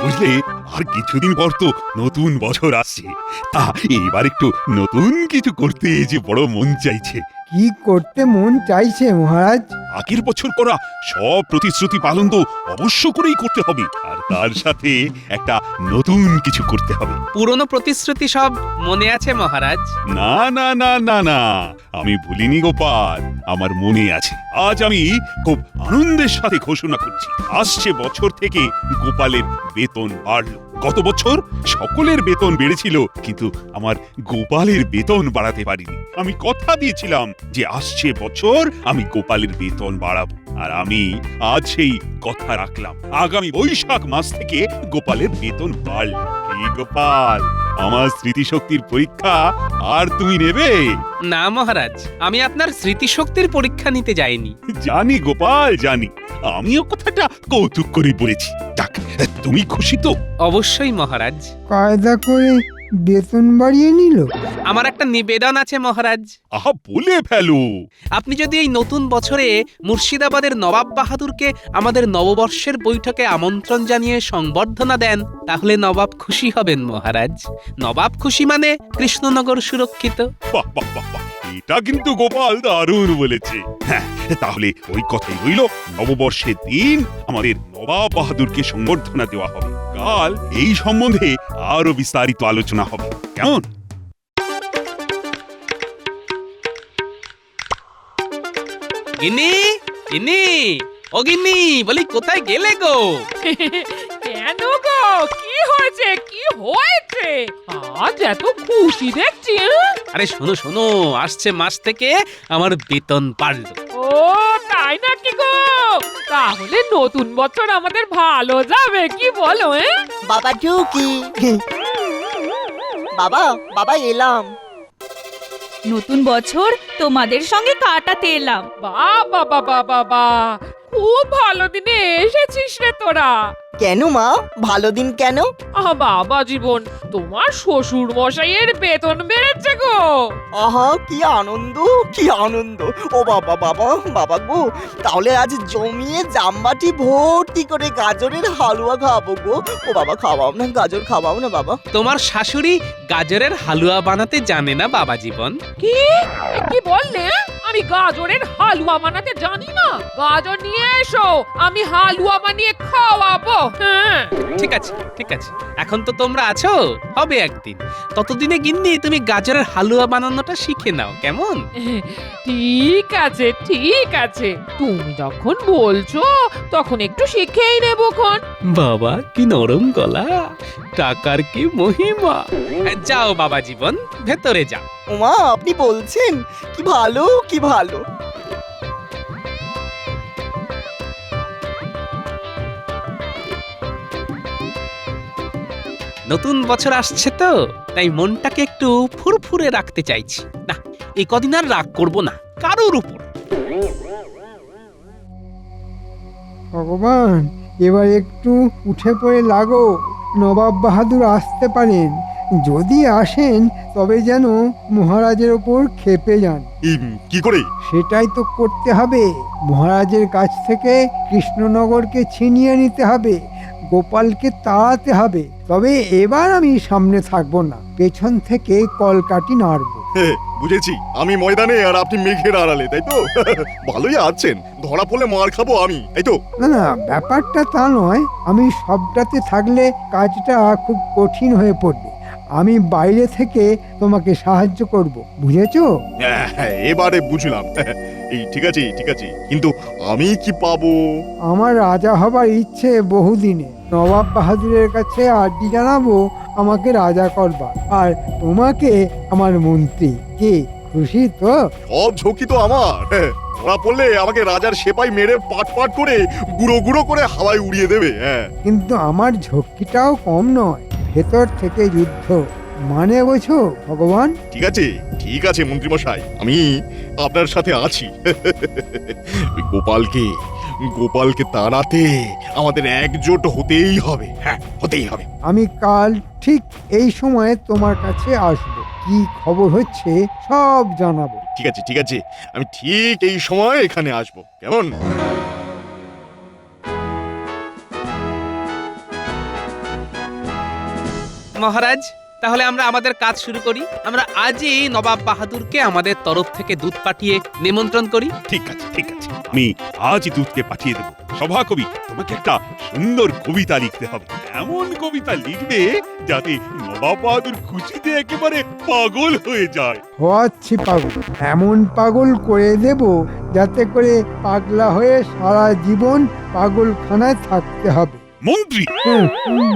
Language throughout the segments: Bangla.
বুঝলে, আর কিছুদিন পর তো নতুন বছর আসছে। এবার একটু নতুন কিছু করতে যে বড় মন চাইছে। কি করতে মন চাইছে মহারাজ? আগের বছর করা সব প্রতিশ্রুতি পালন তো অবশ্য করেই করতে হবে, আর তার সাথে একটা নতুন কিছু করতে হবে। পুরনো প্রতিশ্রুতি সব মনে আছে মহারাজ? না না না না না, আমি ভুলিনি গোপাল, আমার মনে আছে। আজ আমি খুব আনন্দের সাথে ঘোষণা করছি, আসছে বছর থেকে গোপালের বেতন বাড়লো। গত বছর সকলের বেতন বেড়েছিল, কিন্তু আমার গোপালের বেতন বাড়াতে পারিনি। আমি কথা দিয়েছিলাম যে আসছে বছর আমি গোপালের বেতন বাড়াবো, আর আমি আজ সেই কথা রাখলাম। আগামী বৈশাখ মাস থেকে গোপালের বেতন বাড়ল। কি গোপাল, আমার স্মৃতিশক্তির পরীক্ষা আর তুমি নেবে? না মহারাজ, আমি আপনার স্মৃতিশক্তির পরীক্ষা নিতে যাইনি। জানি গোপাল, জানি। আমিও কথাটা কৌতুক করে বলেছি। যাক, তুমি খুশি তো? অবশ্যই মহারাজ। কায়দা করে বেতন বাড়িয়ে নিল। আমার একটা নিবেদন আছে মহারাজ। আহা, বলে ফেলো। আপনি যদি এই নতুন বছরে মুর্শিদাবাদের নবাব বাহাদুরকে আমাদের নববর্ষের বৈঠকে আমন্ত্রণ জানিয়ে সংবর্ধনা দেন, তাহলে নবাব খুশি হবেন মহারাজ। নবাব খুশি মানে কৃষ্ণনগর সুরক্ষিত। বাহ বাহ বাহ বাহ, এটা কিন্তু গোপাল দারুণ বলেছে। হ্যাঁ, তাহলে ওই কথাই রইল। নববর্ষের দিন আমাদের নবাব বাহাদুরকে সংবর্ধনা দেওয়া হবে। কাল এই সম্বন্ধে আরো বিস্তারিত আলোচনা হবে, কেমন? গিন্নি, গিন্নি, ও গিন্নি, বলি কোথায় গেলে গো? কেন গো, কি হয়েছে? কি হয়েছে আজ এত খুশি দেখছি? আরে শোনো শোনো, আসছে মাস থেকে আমার বেতন বাড়লো। ও তাই নাকি গো? তাহলে নতুন বছর আমাদের ভালো যাবে, কি বলো? বাবা ঢুকি। বাবা বাবা এলাম। নতুন বছর তোমাদের সঙ্গে কাটাতে এলাম। বাবা বাবা বাবা, খুব ভালো দিনে এসেছিস রে তোরা। কেন মা, ভালো দিন কেন? বাবা জীবন, তোমার শ্বশুর মশাইয়ের বেতন বেড়েছে গো। আহা, কি আনন্দ, কি আনন্দ। ও বাবা বাবা বাবা গো, তাহলে আজ জমিয়ে জামবাটি ভর্তি করে গাজরের হালুয়া খাবো গো। ও বাবা, খাওয়াও না, গাজর খাওয়াও না বাবা। তোমার শাশুড়ি গাজরের হালুয়া বানাতে জানে না বাবা জীবন। কি কি বললে? আমি গাজরের হালুয়া বানাতে জানি না? গাজর নিয়ে এসো, আমি হালুয়া বানিয়ে খাওয়াবো। হ্যাঁ ঠিক আছে ঠিক আছে, এখন তো তোমরা আছো, হবে একদিন। ততদিনে গিন্নি তুমি গাজরের হালুয়া বানানোটা শিখে নাও, কেমন? ঠিক আছে ঠিক আছে, তুমি যখন বলছো তখন একটু শিখেই নেবো খন। বাবা কি নরম গলা, টাকার কি মহিমা। যাও বাবা জীবন, ভেতরে যাও। ওমা, আপনি বলছেন? কি ভালো, কি ভালো। নতুন বছর আসছে তো, তাই মনটাকে একটু ফুরফুরে রাখতে চাইছি। না, এই কদিন আর রাগ করবো না কারোর উপর। ভগবান, এবার একটু উঠে পড়ে লাগো। নবাব বাহাদুর আসতে পারেন, যদি আসেন তবে যেন মহারাজের ওপর ক্ষেপে যান। কি করে? সেটাই তো করতে হবে। মহারাজের কাছ থেকে কৃষ্ণনগরকে ছিনিয়ে নিতে হবে, গোপালকে তাড়াতে হবে। তবে এবার আমি সামনে থাকবো না, পেছন থেকে কলকাঠি নাড়বো। বুঝেছি, আমি ময়দানে আর আপনি মেঘের আড়ালে, তাই তো? ভালোই আছেন, ধরা পড়লে মার খাবো আমি, তাই তো? না না, ব্যাপারটা তা নয়। আমি সবটাতে থাকলে কাজটা খুব কঠিন হয়ে পড়বে। আমি বাইরে থেকে তোমাকে সাহায্য করব, বুঝেছো? এবারে বুঝলাম। এই ঠিক আছে ঠিক আছে, কিন্তু আমি কি পাবো? আমার রাজা হবার ইচ্ছে বহুদিনে। নবাব বাহাদুরের কাছে আর্জি জানাবো আমাকে রাজা করবা, আর তোমাকে আমার মন্ত্রী। কি খুশি তো? সব ঝুঁকি তো আমার। ধরা পড়লে আমাকে রাজার সেপাই মেরে পাট পাট করে গুঁড়ো গুঁড়ো করে হাওয়ায় উড়িয়ে দেবে। হ্যাঁ, কিন্তু আমার ঝক্কিটাও কম নয়। ভেতর থেকে যুদ্ধ, মানে বোঝো ভগবান? ঠিক আছে মন্ত্রীমশাই, আমি আপনার সাথে আছি। ওই গোপালকে তাড়াতে আমাদের একজোট হতেই হবে। হ্যাঁ, হতেই হবে। আমি কাল ঠিক এই সময়ে তোমার কাছে আসবো, কি খবর হচ্ছে সব জানাবো। ঠিক আছে, আমি ঠিক এই সময় এখানে আসবো, কেমন? মহারাজ তাহলে আমরা আমাদের কাজ শুরু করি। আমরা আজই নবাব বাহাদুরকে আমাদের তরফ থেকে দুধ পাঠিয়ে নিমন্ত্রণ করি। ঠিক আছে ঠিক আছে, আমি আজই দুধকে পাঠিয়ে দেবো। সভাকবি, তোমাকে একটা সুন্দর কবিতা লিখতে হবে। এমন কবিতা লিখবে যাতে নবাব বাহাদুর খুশিতে একেবারে পাগল হয়ে যায়। হওয়াচ্ছি পাগল, এমন পাগল করে দেব যাতে করে পাগলা হয়ে সারা জীবন পাগলখানায় থাকতে হবে। মন্ত্রী,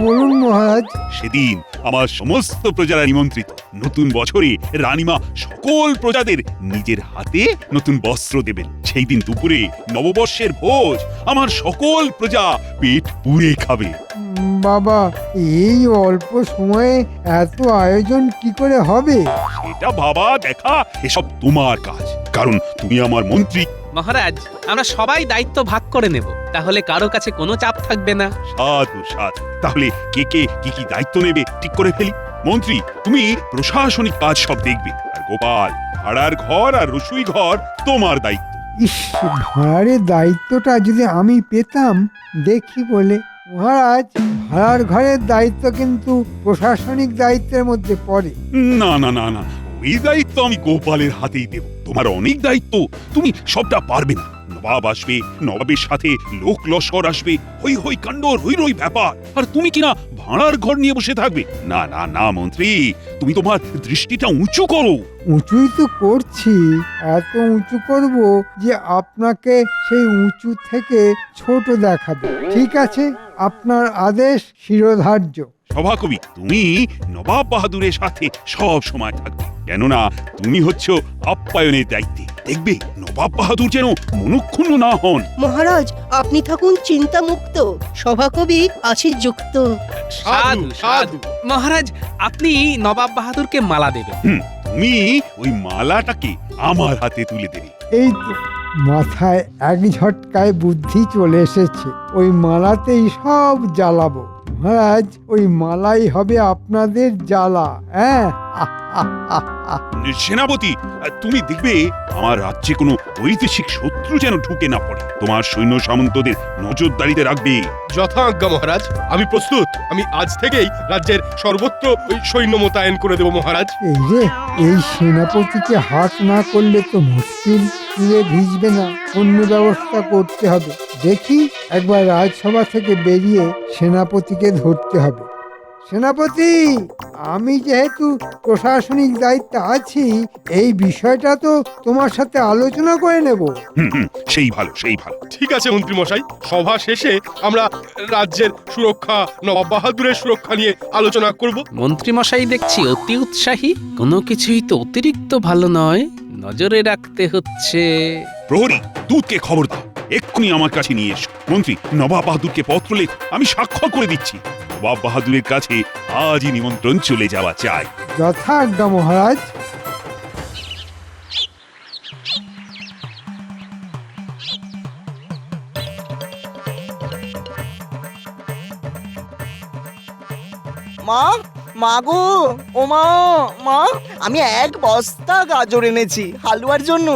বলুন মহারাজ। সেদিন আমার সমস্ত প্রজারা নিমন্ত্রিত। নতুন বছরে রানীমা সকল প্রজাদের নিজের হাতে নতুন বস্ত্র দেবেন। সেই দিন দুপুরে নববর্ষের ভোজ আমার সকল প্রজা পেট পুড়ে খাবে। বাবা, এই অল্প সময়ে এত আয়োজন কি করে হবে? সেটা বাবা দেখা, এসব তোমার কাজ, কারণ তুমি আমার মন্ত্রী। মহারাজ আমরা সবাই দায়িত্ব ভাগ করে নেব, তাহলে কারো কাছে কোনো চাপ থাকবে না। সাধু সাধু, তাহলে কে কে কি কি দায়িত্ব নেবে ঠিক করে ফেলি। মন্ত্রী, তুমি প্রশাসনিক কাজ সব দেখবে, আর গোপাল ভাড়ার ঘর আর রসুই ঘর তোমার দায়িত্ব। ইস, ভাড়ারের দায়িত্বটা যদি আমি পেতাম দেখি বলে। মহারাজ, ভাড়ার ঘরের দায়িত্ব কিন্তু প্রশাসনিক দায়িত্বের মধ্যে পড়ে। না না না না, ওই দায়িত্ব আমি গোপালের হাতেই দেব। তোমার অনেক দায়িত্ব, তুমি সবটা পারবে না। নবাব আসবে, নবাবের সাথে লোক লস্কর আসবে, হই হই কাণ্ড, রই রই ব্যাপার, আর তুমি কিনা ভাড়ার ঘর নিয়ে বসে থাকবে। না না না মন্ত্রী, তুমি তোমার দৃষ্টিটা উঁচু করো। উঁচুই তো করছি, এত উঁচু করব যে আপনাকে সেই উঁচু থেকে ছোট দেখাবে। ঠিক আছে, আপনার আদেশ শিরোধার্য। সভাকবি, তুমি নবাব বাহাদুরের সাথে সব সময় থাকবে, কেননা তুমি হচ্ছ আপ্যায়নের দায়িত্বে। দেখবে নবাব বাহাদুর যেন মনক্ষুণ্ণ না হন। মহারাজ, আপনি থাকুন চিন্তামুক্ত, সভাকবি আছি যুক্ত। সাধু সাধু। মহারাজ আপনি নবাব বাহাদুরকে মালা দেবেন। তুমি ওই মালাটাকে আমার হাতে তুলে দেবে। এই তো মাথায় এক ঝটকায় বুদ্ধি চলে এসেছে। ওই মালাতেই সব জ্বালাবো। মহারাজ, ওই মালাই হবে আপনাদের জ্বালা। হ্যাঁ, সেনাপতি, তুমি দেখবে আমার রাজ্যে কোনো বৈদেশিক শত্রু যেন ঢুকে না পড়ে। তোমার সৈন্য সামন্তদের নজরদারিতে রাখবে। যথাজ্ঞা মহারাজ, আমি প্রস্তুত। আমি আজ থেকেই রাজ্যের সর্বত্র ওই সৈন্য মোতায়েন করে দেব মহারাজ। এই রে, এই সেনাপতিকে হাত না করলে তো মুশকিল। চুলে ভিজবে না, অন্য ব্যবস্থা করতে হবে। দেখি, একবার রাজসভা থেকে বেরিয়ে সেনাপতিকে ধরতে হবে। সেনাপতি, আমি যেহেতু প্রশাসনিক দায়িত্বে আছি, এই বিষয়টা তো তোমার সাথে আলোচনা করে নেব। সেই ভালো সেই ভালো। ঠিক আছে মন্ত্রী মশাই, সভা শেষে আমরা রাজ্যের সুরক্ষা, নবাব বাহাদুরের সুরক্ষা নিয়ে আলোচনা করব। মন্ত্রী মশাই দেখছি অতি উৎসাহী। কোনো কিছুই তো অতিরিক্ত ভালো নয়, নজরে রাখতে হচ্ছে। প্রহরী, দুধকে খবর দাও, এক্ষুনি আমার কাছে নিয়ে এসো। মন্ত্রী, নবাব বাহাদুরকে পত্র লেখ, আমি স্বাক্ষর করে দিচ্ছি। নবাব বাহাদুরের কাছে আজই নিমন্ত্রণ চলে যাওয়া চাই। যথাজ্ঞা মহারাজ। মা, মা গো, ও মা, মা, আমি এক বস্তা গাজর এনেছি হালুয়ার জন্য।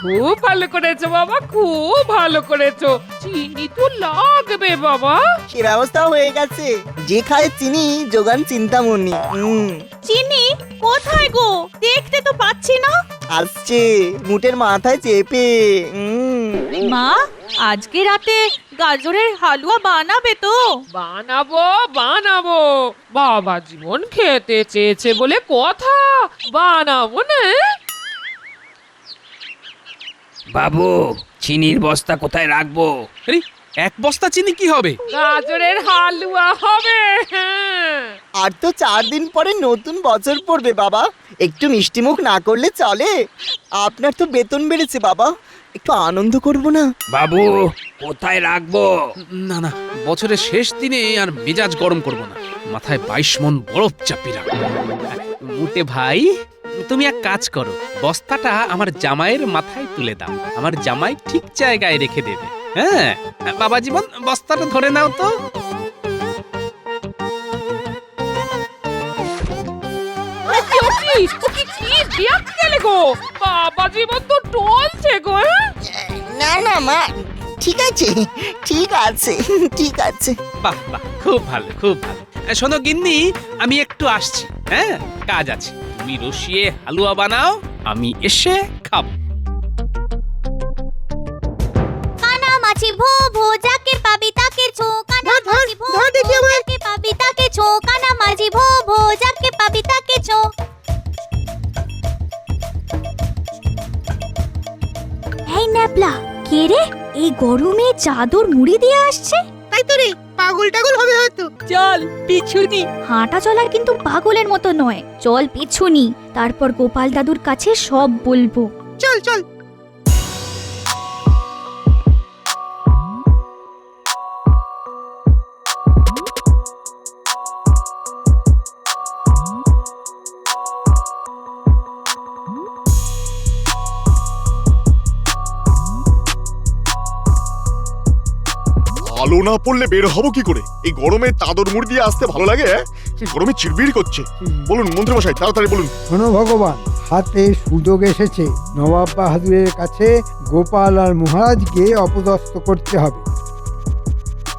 খুব ভালো করেছো বাবা, খুব ভালো করেছো। চিনি তো লাগবে বাবা। সে ব্যবস্থা হয়ে গেছে, যে খায় চিনি যোগান চিন্তামণি। চিনি কোথায় গো? দেখতে তো পাচ্ছি না। আসছে মুটের মাথায় চেপে। মা, আজকে রাতে গাজরের হালুয়া বানাবে তো? বানাবো বানাবো, বাবা জীবন খেতে চেয়েছে বলে কথা, বানাবো না। বাবু, চিনির বস্তা কোথায় রাখবো? আরে, এক বস্তা চিনি কি হবে? গাজরের হালুয়া হবে। হ্যাঁ, আর তো 4 দিন পরে নতুন বছর পড়বে বাবা, একটু মিষ্টিমুখ না করলে চলে? আপনার তো বেতন বেড়েছে বাবা, একটু আনন্দ করব না? বাবু, কোথায় রাখবো? না না, বছরের শেষ দিনে আর মেজাজ গরম করব না। মাথায় 22 মণ বরফ চাপি রাখবো। মুটে ভাই, তুমি এক কাজ করো, বস্তাটা আমার জামাইয়ের মাথায় তুলে দাও। আমার জামাই ঠিক জায়গায় রেখে দেবে। হ্যাঁ বাবা জীবন, বস্তাটা ধরে নাও তো। গেলে গো, বাবা জীবন তো টলছে গো। না না মা, ঠিক আছে ঠিক আছে ঠিক আছে। বাহ বাহ, খুব ভালো খুব ভালো। শোনো গিন্নি, আমি একটু আসছি। হ্যাঁ, কাজ আছে। তুমি রসিয়ে হালুয়া বানাও, আমি এসে খাবো। কানা মাছি ভো ভো যাকে পাবি তাকে ছো, কানা মাছি ভো ভো যাকে পাবি তাকে ছো, কানা মাছি ভো ভো যাকে পাবি তাকে ছো। এই ন্যাপলা, কে রে এই গরমে চাদর মুড়ি দিয়ে আসছে? তাই তো রে, পাগল টাগল হবে হয়তো। চল পিছুনি। হাঁটা চলার কিন্তু পাগলের মতো নয়, চল পিছুনি, তারপর গোপাল দাদুর কাছে সব বলবো। চল চল। আলো না পড়লে বের হবো কি করে? এই গরমে চাদর মুড়ি দিয়ে আসতে ভালো লাগে? গরমে চিড়বিড় করছে। বলুন মন্ত্রীমশাই, তাড়াতাড়ি বলুন। শোনো ভগবান, হাতে সুযোগ এসেছে। নবাব বাহাদুরের কাছে গোপাল আর মহারাজকে অপদস্থ করতে হবে।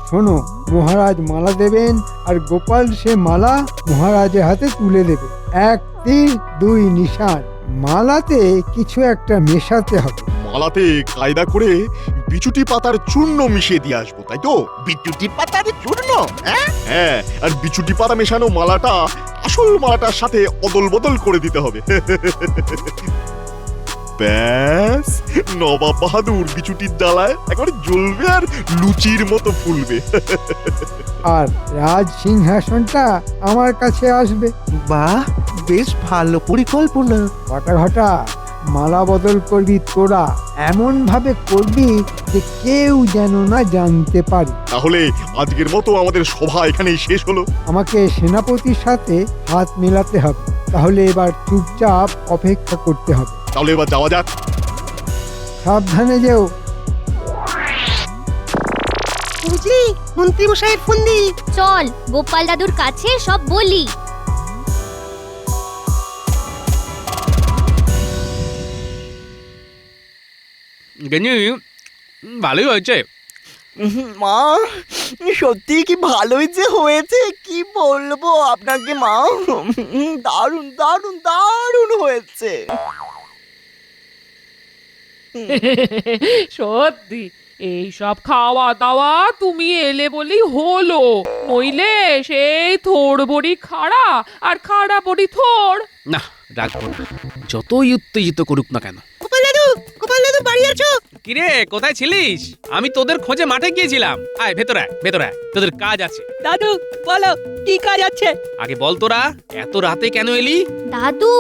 শোনো, মহারাজ মালা দেবেন আর গোপাল সে মালা মহারাজের হাতে তুলে দেবে। এক তীর দুই নিশান। মালাতে কিছু একটা মেশাতে হবে। মালাতে কায়দা করে বিচুটি পাতার চূর্ণ মিশিয়ে দিয়ে আসবো, তাই তো? বিদ্যুতি পাতার চূর্ণ? হ্যাঁ, আর বিচুটি পাতা মেশানো মালাটা আসল মালাটার সাথে অদল বদল করে দিতে হবে। ব্যাস, নবাব বাহাদুর বিচুটির ডালায় একবারে জ্বলবে আর লুচির মতো ফুলবে। আর রাজ সিংহাসনটা আমার কাছে আসবে। বাহ, বেশ ভালো পরিকল্পনা। ঘটা ঘটা মালা বদল করবি তোরা, এমন ভাবে করবি যে কেউ যেন না জানতে পারে। তাহলে আজকের মতো আমাদের সভা এখানেই শেষ হলো। আমাকে সেনাপতির সাথে হাত মেলাতে হবে, তাহলে এবার চুপচাপ অপেক্ষা করতে হবে। তাহলে এবার যাওয়া যাক। সাবধানে যেও। বুঝলি, মন্ত্রী মশাইয়ের ফন্দি। চল গোপাল দাদুর কাছে সব বলি। গিন্নি, ভালোই হয়েছে। মা, সত্যি কি ভালোই যে হয়েছে, কি বলবো আপনাকে মা। দারুণ দারুণ দারুণ হয়েছে। সত্যি এই সব খাওয়া দাওয়া তুমি এলে বলেই হলো, নইলে সেই থোড় বড়ি খাড়া আর খাড়া বড়ি থোড়। না, রাখবো না, যতই উত্তেজিত করুক না কেন। গোপাল দাদু বাড়ি আছো? কিরে, কোথায় ছিলিস? আমি তোদের খোঁজে মাঠে গিয়েছিলাম। আয় ভেতরে আয়, ভেতরে আয়, তোদের কাজ আছে। দাদু বলো, কি কাজ আছে? আগে বল, তোরা এত রাতে কেন এলি? দাদু,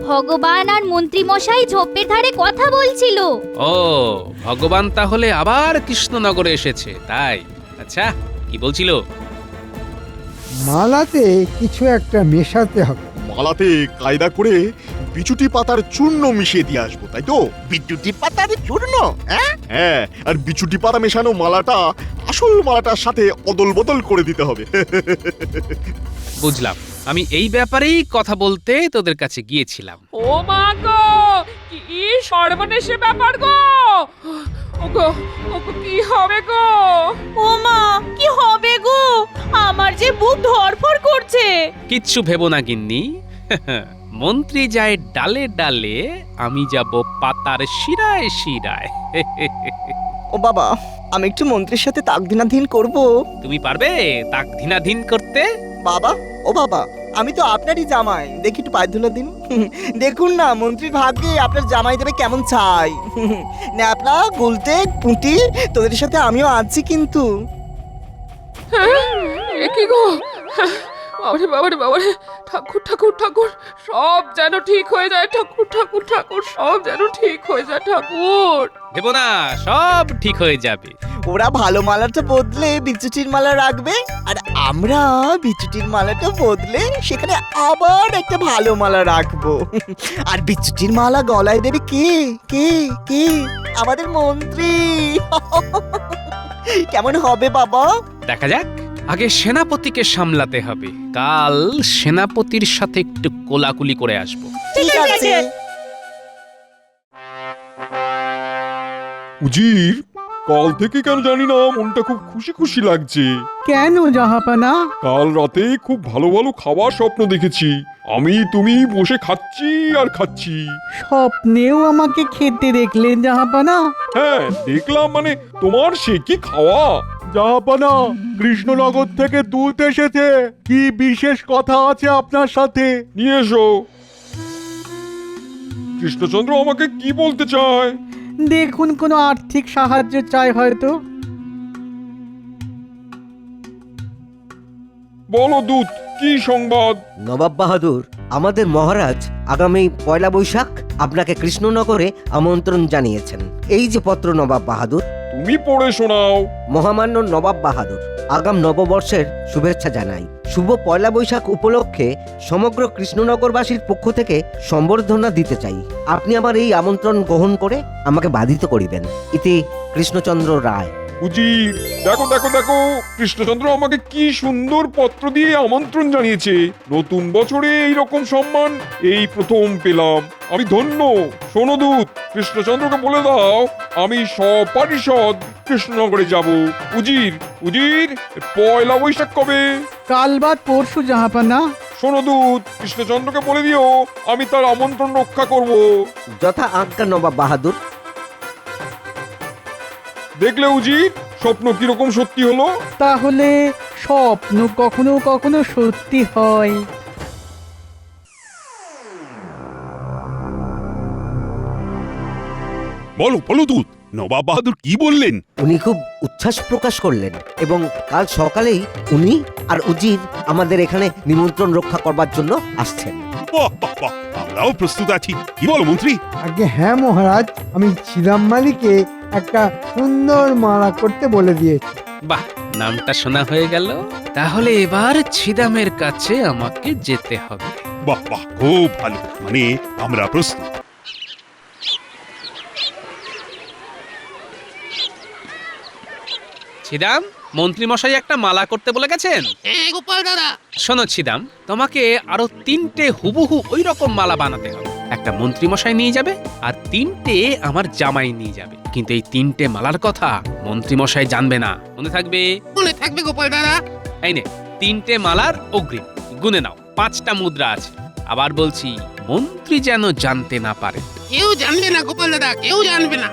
ভগবান আর মন্ত্রী মশাই ঝোপের ধারে কথা বলছিল। ও, ভগবান তাহলে আবার কৃষ্ণনগরে এসেছে, তাই? আচ্ছা, কি বলছিল? মালাতে কিছু একটা মেশাতে হবে। মালাতে কায়দা করে বিচুটি পাতার চূর্ণ মিশিয়ে দিয়ে আসবো, তাই তো? বিদ্যুতি পাতার চূর্ণ? হ্যাঁ, আর বিচুটি পাতা মেশানো মালাটা আসল মালাটার সাথে অদল বদল করে দিতে হবে। বুঝলাম, আমি এই ব্যাপারেই কথা বলতে তোদের কাছে গিয়েছিলাম। ও মা গো, কি সর্বনেশে ব্যাপার গো! ওগো, ওগো কি হবে গো? ও মা, কি হবে গো? আমার যে বুক ধড়ফড় করছে। কিচ্ছু ভেবো না গিন্নি, মন্ত্রী যায় ডালে ডালে, আমি যাব পাতার শিরায় শিরায়। ও বাবা, আমি একটু মন্ত্রীর সাথে তাকদিনাধীন করব। তুমি পারবে তাক ধিনাধীন করতে? বাবা, ও বাবা, আমি তো আপনারই জামাই, দেখি একটু পায়ে ধুলো দিন। দেখুন না মন্ত্রীর ভাগ্যে আপনার জামাই দেবে কেমন চাই। ন্যাপলা, গুলটে, পুঁটি, তোদের সাথে আমিও আছি কিন্তু। এ কি গো? বাবারে বাবারে বাবারে, ঠাকুর ঠাকুর ঠাকুর, সব যেন ঠিক হয়ে যায়। ঠাকুর ঠাকুর ঠাকুর, সব যেন ঠিক হয়ে যায়। ঠাকুর, ভেবো না, সব ঠিক হয়ে যাবে। ওরা ভালো মালাটা বদলে বিচুটির মালা রাখবে, আর আমরা বিচুটির মালাটা বদলে সেখানে আবার একটা ভালো মালা রাখবো। আর বিচুটির মালা গলায় দেবে কে? কে? কে? আমাদের মন্ত্রী। কেমন হবে বাবা? দেখা যাক, আগে সেনাপতিকে সামলাতে হবে। কাল সেনাপতির সাথে একটু কোলাকুলি করে আসবো। ঠিক আছে। উজির, কাল থেকে কেন জানি না মনটা খুব খুশি খুশি লাগছে। কেন জাহাপানা? কাল রাতে খুব ভালো ভালো খাবার স্বপ্ন দেখেছি। আমি তুমি বসে খাচ্ছি আর খাচ্ছি। স্বপ্নেও আমাকে খেতে দেখলেন জাহাপানা? হ্যাঁ দেখলাম, মানে তোমার সে কি খাওয়া। জাহাপানা, কৃষ্ণনগর থেকে দুধ এসেছে। কি বিশেষ কথা আছে আপনার সাথে? নিয়ে এসো। কৃষ্ণচন্দ্র আমাকে কি বলতে চায়? দেখুন, কোনো আর্থিক সাহায্য চাই হয়তো। বলো দূত, কি সংবাদ? নবাব বাহাদুর, আমাদের মহারাজ আগামী পয়লা বৈশাখ আপনাকে কৃষ্ণনগরে আমন্ত্রণ জানিয়েছেন। এই যে পত্র নবাব বাহাদুর। তুমি পড়ে শোনাও। মহামান্য নবাব বাহাদুর, আগাম নববর্ষের শুভেচ্ছা জানাই। শুভ পয়লা বৈশাখ উপলক্ষে সমগ্র কৃষ্ণনগরবাসীর পক্ষ থেকে সম্বর্ধনা দিতে চাই। আপনি আমার এই আমন্ত্রণ গ্রহণ করে আমাকে বাধিত করিবেন। ইতি কৃষ্ণচন্দ্র রায়। উজির, দেখো দেখো দেখো, কৃষ্ণচন্দ্র আমাকে কি সুন্দর পত্র দিয়ে আমন্ত্রণ জানিয়েছে। নতুন বছরে এইরকম সম্মান এই প্রথম পেলাম। আমি ধন্য। শোনো দূত, কৃষ্ণচন্দ্রকে বলে দাও আমি সপারিষদ কৃষ্ণনগরে যাব। উজির, উজির, পয়লা বৈশাখ কবে? কাল বাদ পরশু জাহাপানা। শোনো দূত, কৃষ্ণচন্দ্রকে বলে দিও আমি তার আমন্ত্রণ রক্ষা করব। যথা আজ্ঞা নবাব বাহাদুর। দেখলে উজির, স্বপ্ন কিরকম সত্যি হলো? তাহলে স্বপ্ন কখনো কখনো সত্যি হয়। বলো বলো দূত, নবাব বাহাদুর কি বললেন? উনি খুব উচ্ছ্বাস প্রকাশ করলেন এবং কাল সকালেই উনি আর উজির আমাদের এখানে নিমন্ত্রণ রক্ষা করবার জন্য আসছেন। বাহ বাহ বাহ, আমরাও প্রস্তুত আছি। কি বলো মন্ত্রী? আগে হ্যাঁ মহারাজ, আমি ছিলাম মালিকে একটা সুন্দর মালা করতে বলে দিয়েছি। বাহ, নামটা শোনা হয়ে গেল। তাহলে এবার ছিদামের কাছে আমাকে যেতে হবে। বাহ বাহ, খুব ভালো। মানে আমরা প্রস্তুত। ছিদাম, মন্ত্রী মশাই একটা মালা করতে বলে গেছেন। গোপাল দাদা, শোনো ছিদাম, তোমাকে আরো 3টে হুবহু ওই রকম মালা বানাতে হবে। একটা মন্ত্রী মশাই নিয়ে যাবে আর 3টে আমার জামাই নিয়ে যাবে। কিন্তু এই 3টে মালার কথা মন্ত্রী মশাই জানবে না। মনে থাকবে? মনে থাকবে গোপাল দাদা। এই নে 3টে মালার অগ্রিম, গুনে নাও। 5টা মুদ্রা আছে। আবার বলছি, মন্ত্রী যেন জানতে না পারে। কেউ জানবে না গোপাল দাদা, কেউ জানবে না।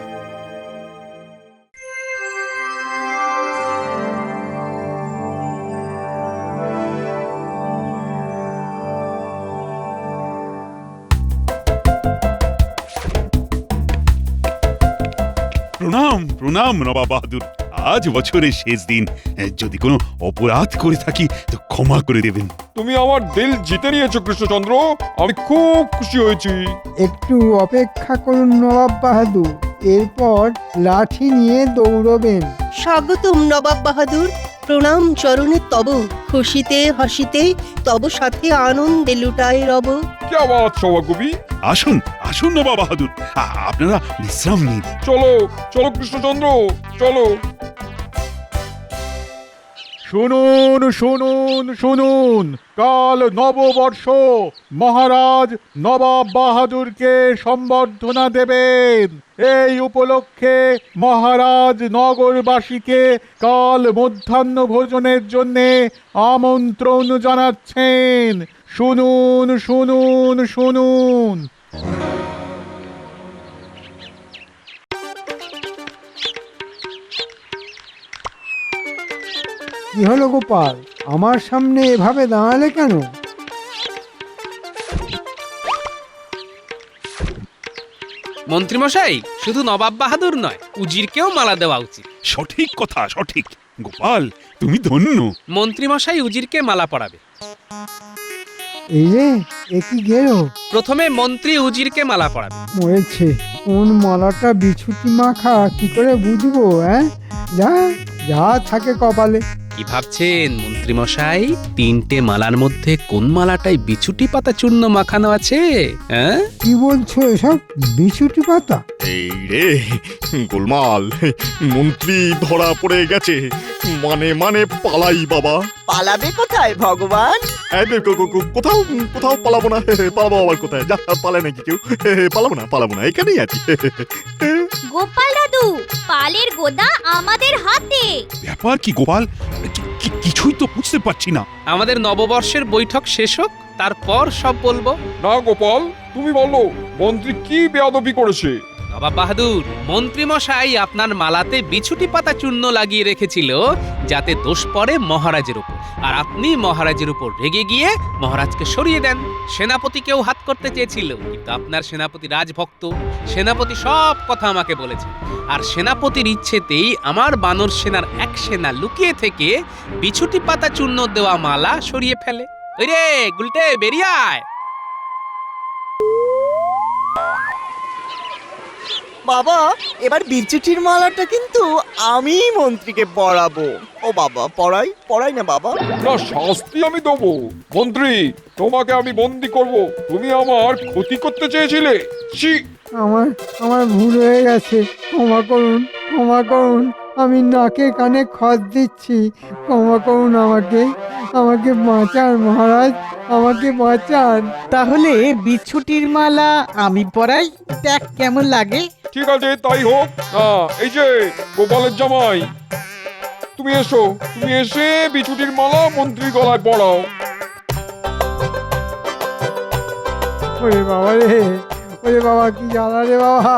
প্রণাম প্রণাম নবাব বাহাদুর। আজ বছরের শেষ দিন। যদি কোনো অপরাধ করে থাকি তো ক্ষমা করে দেবেন। তুমি আমার দিল জিতে নিয়েছো কৃষ্ণচন্দ্র, আমি খুব খুশি হয়েছি। একটু অপেক্ষা করুন নবাব বাহাদুর, এরপর লাঠি নিয়ে দৌড়বেন। স্বাগতম নবাব বাহাদুর, প্রণাম চরণে তব। খুশিতে হাসিতে তব সাথে আনন্দে লুটায় রব। কি আওয়াজ সভাকবি? আসুন আসুন নবাব বাহাদুর, আপনারা বিশ্রাম নিন। চলো চলো কৃষ্ণচন্দ্র, চলো। শুনুন শুনুন শুনুন, কাল নববর্ষ। মহারাজ নবাব বাহাদুরকে সম্বর্ধনা দেবেন। এই উপলক্ষে মহারাজ নগরবাসীকে কাল মধ্যাহ্ন ভোজনের জন্যে আমন্ত্রণ জানাচ্ছেন। শুনুন শুনুন শুনুন। কি হলো গোপাল, আমার সামনে এভাবে দাঁড়ালে কেন? মন্ত্রী মশাই, শুধু নবাব বাহাদুর নয়, উজিরকেও মালা দেওয়া উচিত। সঠিক কথা, সঠিক। গোপাল, তুমি ধন্য। মন্ত্রী মশাই উজিরকে মালা পরাবে। এই রে, এ কি গেল? প্রথমে মন্ত্রী উজিরকে মালা পরাবে। মরেছে, কোন মালাটা বিছুটি মাখা কি করে বুঝবো? যা যা থাকে কপালে। কি ভাবছেন মন্ত্রী মশাই? 3টে মালার মধ্যে কোন মালাটায় বিছুটি পাতা চূর্ণ মাখানো আছে? কি বলছো এসব? বিছুটি পাতা? এই রে গোলমাল, মন্ত্রী ধরা পড়ে গেছে। মানে মানে পালাই বাবা। পালাবে কোথায় ভগবান? কোথাও কোথাও পালাবো না, পালাবো আবার কোথায়? যা পালায় নাকি কেউ? পালাবো না, এখানেই আছি। গোপাল দাদু পালের গোদা আমাদের হাতে। ব্যাপার কি গোপাল? কিছুই তো বুঝতে পারছি না। আমাদের নববর্ষের বৈঠক শেষ হোক, তারপর সব বলবো। না গোপাল, তুমি বলো মন্ত্রী কি বেয়াদবি করেছে? নবাব বাহাদুর, মন্ত্রী মশাই আপনার মালাতে বিছুটি পাতা চূর্ণ লাগিয়ে রেখেছিল যাতে দোষ পড়ে মহারাজের উপর, আর আপনি মহারাজের উপর রেগে গিয়ে মহারাজকে সরিয়ে দেন। সেনাপতিকেও হাত করতে চেয়েছিল, কিন্তু আপনার সেনাপতি রাজভক্ত, সেনাপতি সব কথা আমাকে বলেছে। আর সেনাপতির ইচ্ছেতেই আমার বানর সেনার এক সেনা লুকিয়ে থেকে বিছুটি পাতা চূর্ণ দেওয়া মালা সরিয়ে ফেলে। ওই রে গুলটে, বেরিয়ে আয়। বাবা, এবার বিচুটির মালাটা কিন্তু আমি মন্ত্রীকে পরাবো। ও বাবা, পড়াই না বাবা। না, শাস্তি আমি দেবো। মন্ত্রী, তোমাকে আমি বন্দি করব। তুমি আমার ক্ষতি করতে চেয়েছিলে। ছি! আমার ভুল হয়ে গেছে, ক্ষমা করুন। আমি নাকে কানে খত দিচ্ছি, ক্ষমা করুন আমাকে বাঁচান মহারাজ, আমাকে বাঁচান। তাহলে বিছুটির মালা আমি পরাই, দেখ কেমন লাগে। ঠিক আছে, তাই হোক। এই যে গোপালের জামাই, তুমি এসে বিছুটির মালা মন্ত্রীর গলায় পরাও। ওরে বাবা রে, ওরে বাবা, কি জ্বালা রে বাবা।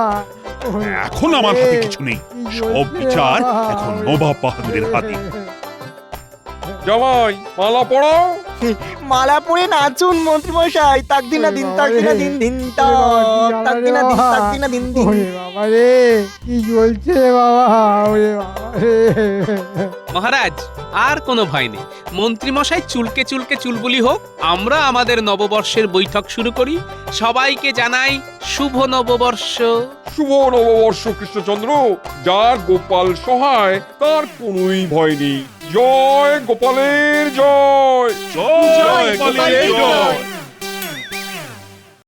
এখন আমার হাতে কিছু নেই, সব বিচার এখন নবাব বাহাদুরের হাতে। জামাই, মালা পরাও। মালা পরে নাচুন মন্ত্রী মশাই। তাক দিনা দিন দিন তাক দিনা দিন। ওরে বাবা রে, কি জ্বলছে বাবা, ওরে বাবা রে। মহারাজ, আর কোনো ভয় নেই। মন্ত্রী মশাই চুলকে চুলকে চুলবুলি হোক, আমরা আমাদের নববর্ষের বৈঠক শুরু করি। সবাইকে জানাই শুভ নববর্ষ। শুভ নববর্ষ কৃষ্ণচন্দ্র। যার গোপাল সহায় তার কোনোই ভয় নেই। জয় গোপালের জয়। জয় গোপালের জয়।